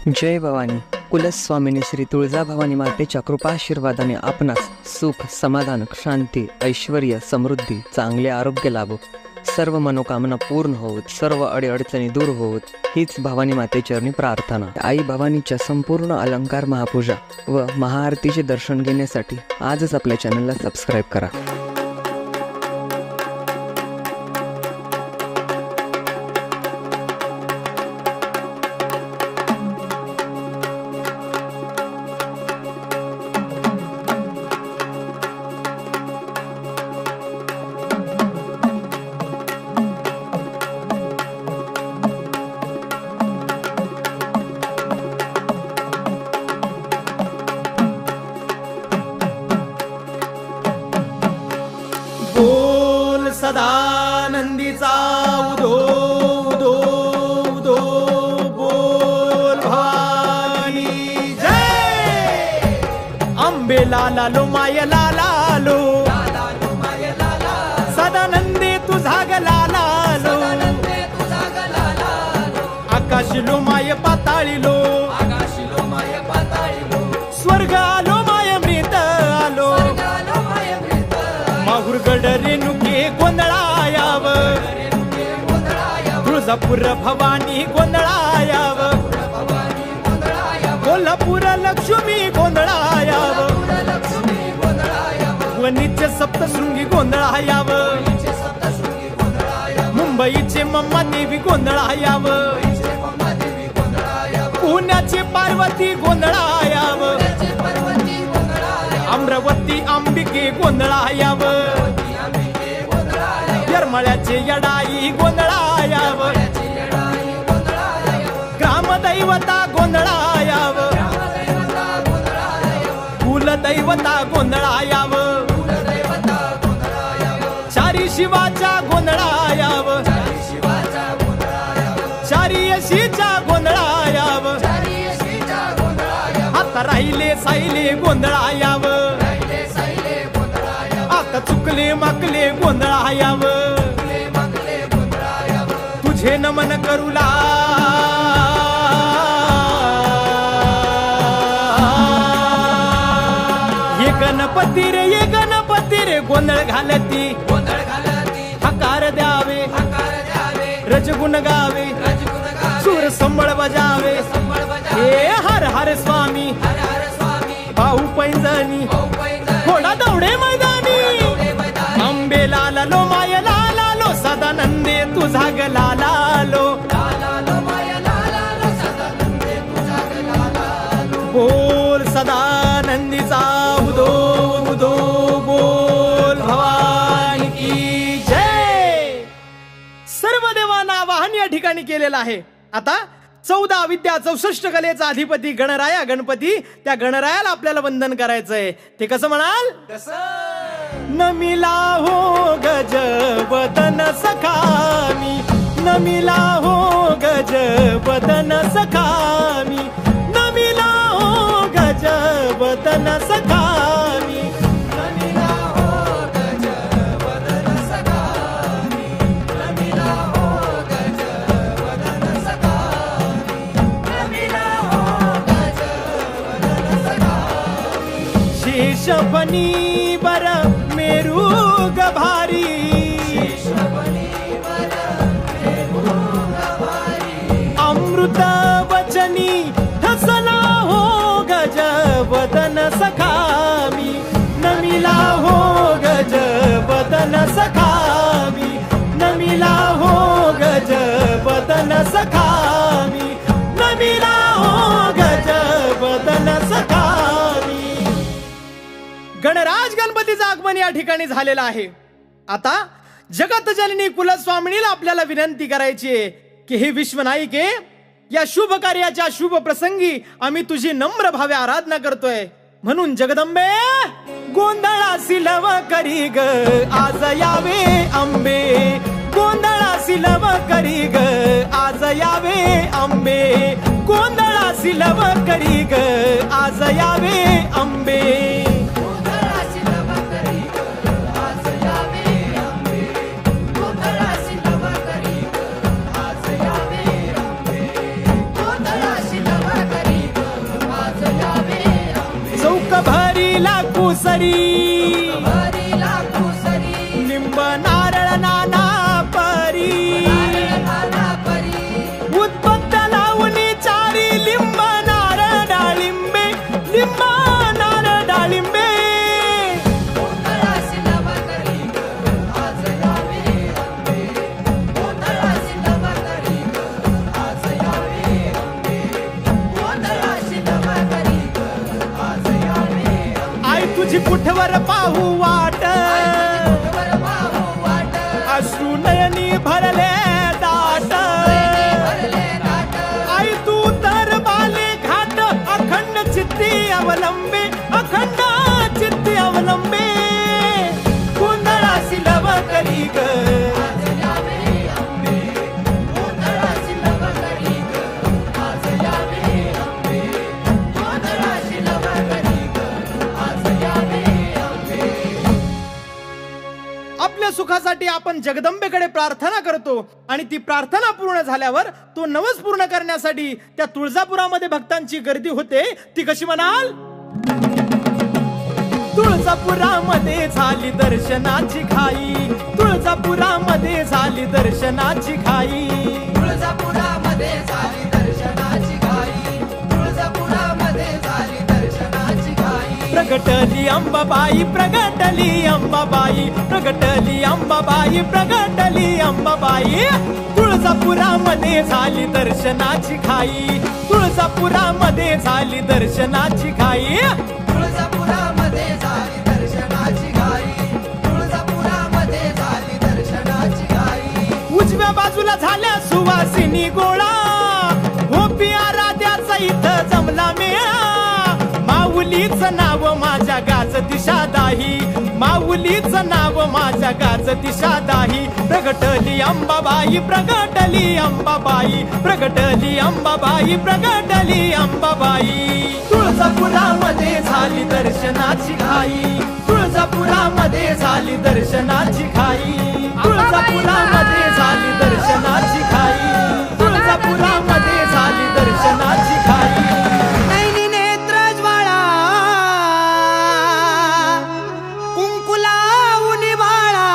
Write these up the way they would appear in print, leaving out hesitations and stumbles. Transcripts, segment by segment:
जय भवानी. कुलस्वामिनी श्री तुळजाभवानी मातेच्या कृपाशीर्वादाने आपणास सुख, समाधान, शांती, ऐश्वर्य, समृद्धी, चांगले आरोग्य लाभो. सर्व मनोकामना पूर्ण होत, सर्व अडीअडचणी दूर होत, हीच भवानी मातेचरणी प्रार्थना. आई भवानीच्या संपूर्ण अलंकार महापूजा व महाआरतीचे दर्शन घेण्यासाठी आजच आपल्या चॅनलला सबस्क्राईब करा. बोल सदानंदीचा उदो उदो उदो बोल भवानी जय. अंबे लालालो माय लालालो, सदानंदे तुझा ग लालालो. आकाशिलो माय पाताळीलो, स्वर्ग आलो माय मृत आलो. माहुरगड रेणुके गोंधळायाव, तुळजापूर भवानी गोंधळायाव, कोल्हापूर लक्ष्मी गोंधळायाव, वणीचे सप्तशृंगी गोंधळायाव, मुंबईचे मम्मा देवी गोंधळायाव, पुण्याची पार्वती गोंधळायाव, अमरावती अंबिके गोंधळायाव, येरमाळ्याचे यडाई गोंधळायाव, ग्रामदैवता गोंधळायाव, कुलदैवता गोंधळायाव, चारी शिवाच्या गोंधळायाव, चारी यशीच्या गोंधळायाव, आता राहिले साहिले गोंधळायाव, आता चुकले माकले गोंधळायाव, तुझे नमन करूला. ये गणपती रे गोंधळ घालती, हकार द्यावे रजगुण गावे, सूर संबळ बजावे. हे हर हर स्वामी भाऊ पैंजणी, घोडा दौडे मैदानी. अंबे लालालो माय लालालो, सदानंदे तुझा ग लालालो. बोल सदानंदीचा उदो उदो बोल भवानी की जय. सर्व देवांना आवाहन या ठिकाणी केलेलं आहे. आता 14 विद्या 64 कलेचा अधिपती गणराया गणपती, त्या गणरायाला आपल्याला वंदन करायचंय. ते कसं म्हणाल? नमिला हो गज वदन सखामी, नमिला हो गज वदन सखामी, नमिला हो गज वदन सखामी, नमिला हो गज वदन सखामी, नमिला हो गज वदन सखामी, नमिला हो गज वदन सखामी. शेषफणी बर मेरू गभारी, अमृत वचनी ठसला हो गज वदन सखामी, नमिला हो गज वदन सखामी, नमिला हो गज वदन सखामी, नमिला हो गज वदन सखामी. गणराज गणपतीचं आगमन या ठिकाणी झालेलं आहे. आता जगत जननी कुलस्वामिनीला आपल्याला विनंती करायची आहे की हे विश्वनायिके, या शुभ कार्याच्या शुभ प्रसंगी आम्ही तुझी नम्र भावे आराधना करतोय. म्हणून जगदंबे गोंधळासी लव करी ग आज यावे अंबे, गोंधळासी लव करी ग आज यावे अंबे, गोंधळासी लव करी ग आज यावे अंबे. आज यावे अंबे, गोंधळासी लव करी कुसरी लिंब नारळ नाना परी उत्पत्त लावणी चारी लिंब नारळ डाळिंबे लिंब नारळ डाळिंबे आई तुझी कुठवर पाहू वाट अश्रू नयनी भरले दाट आई तू तर बाले घाट अखंड चित्ती अवलंबे अखंड चित्ती अवलंबे गोंधळासी लव करी ग आपल्या सुखासाठी आपण जगदंबेकडे प्रार्थना करतो आणि ती प्रार्थना पूर्ण झाल्यावर तो नवस पूर्ण करण्यासाठी त्या तुळजापुरामध्ये भक्तांची गर्दी होते ती कशी म्हणाल तुळजापुरामध्ये झाली दर्शनाची घाई तुळजापुरामध्ये झाली दर्शनाची घाई तुळजापुरामध्ये झाली दर्शनाची घाई तुळजापुरामध्ये झाली दर्शनाची घाई प्रगटली अंबाबाई प्रगटली अंबाबाई प्रगटली अंबाबाई प्रगटली अंबाबाई तुळजापुरामध्ये झाली दर्शनाची घाई तुळजापुरामध्ये झाली दर्शनाची घाई तुळजापुरामध्ये झाली दर्शनाची घाई तुळजापुरामध्ये झाली दर्शनाची घाई उजव्या बाजूला झाल्या सुवासिनी गोळा गोपी आराध्याचा इथं जमला मेळा माऊलीच नाव माझ्या गाज दिशा दाही माऊलीच नाव माझ्या गाज दिशा दाही प्रगटली अंबाबाई प्रगटली अंबाबाई प्रगटली अंबाबाई प्रगटली अंबाबाई तुळजापुरामध्ये झाली दर्शनाची घाई तुळजापुरामध्ये झाली दर्शनाची घाई तुळजापुरामध्ये झाली दर्शनाची घाई तुळजापुरामध्ये झाली दर्शनाची घाई नैनी नेत्र ज्वाळा कुंकुला उनिवाळा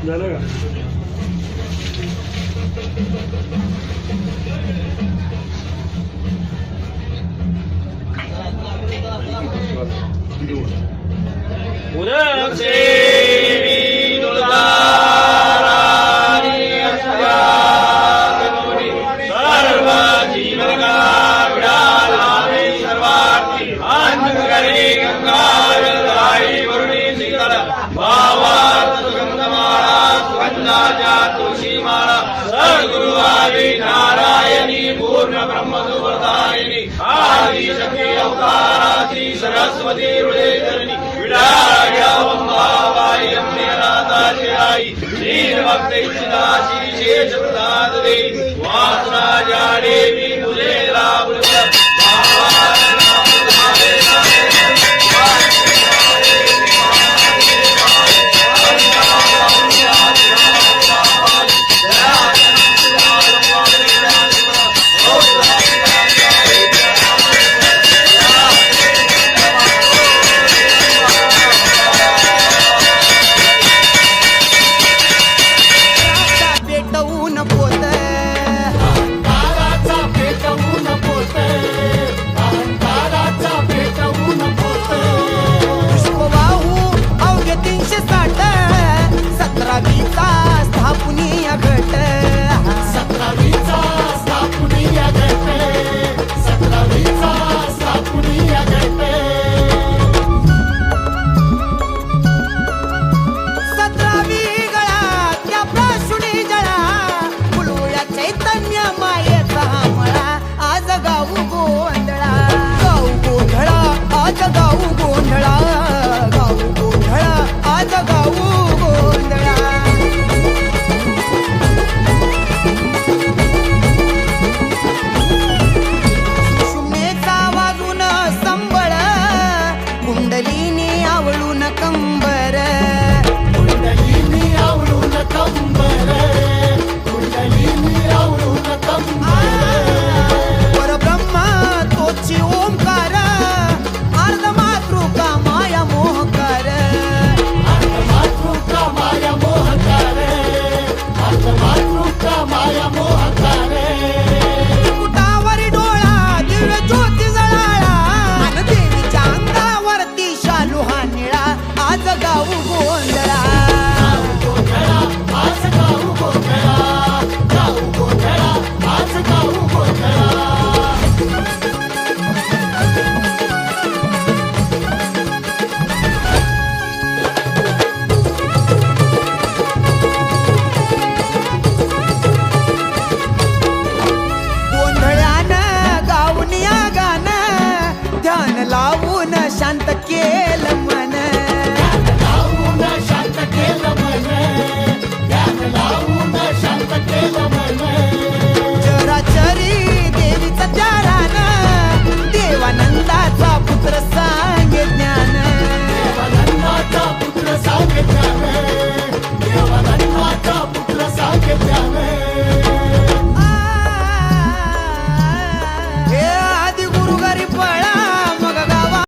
झालं का? उदक्षे